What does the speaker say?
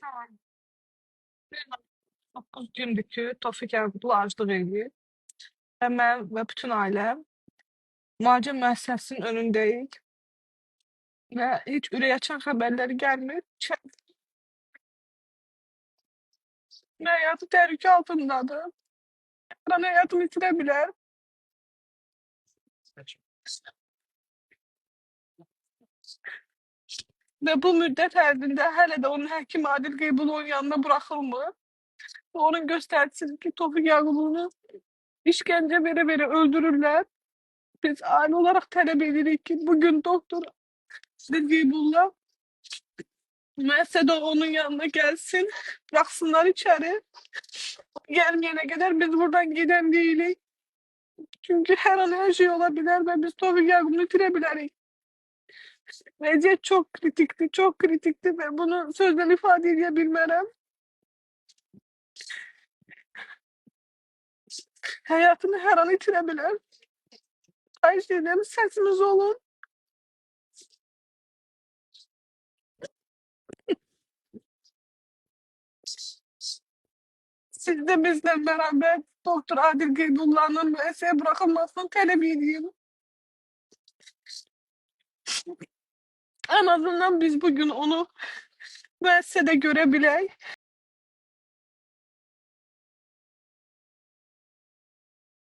Tamam. 9 gündür ki, Tofiq Yaqublu aclıq eləyir və mən və bütün ailəm müalicə müəssisəsinin önündəyik və heç ürək açan xəbərləri gəlmir. Həyatı təhlükə altındadır. Hər an həyatını itirə bilər və bu müddət ərzində hələ də onun həkimi Adil Qeybulovun yanına buraxılmır. Və onun göstəricisi ki, Tofiq Yaqublu işgəncə verə-verə öldürürlər. Biz aile olarak talep edirik ki bugün doktor Adil Qeybulla müessede onun yanına gelsin. Bıraksınlar içeri. Gelmeyene kadar biz buradan giden değiliz. Çünkü her an her şey olabilir ve biz Tofiq Yaqublu itirebiliriz. Vaziyet çok kritikti, çok kritikti ve bunu sözden ifade edebilmem. Hayatını her an itirebilir. Her şeyden sesimiz olun. Siz de bizle beraber Doktor Adil Geybullah'ın müesseseye bırakılmasını talep ediyorum. En azından biz bugün onu müessesede görebilek.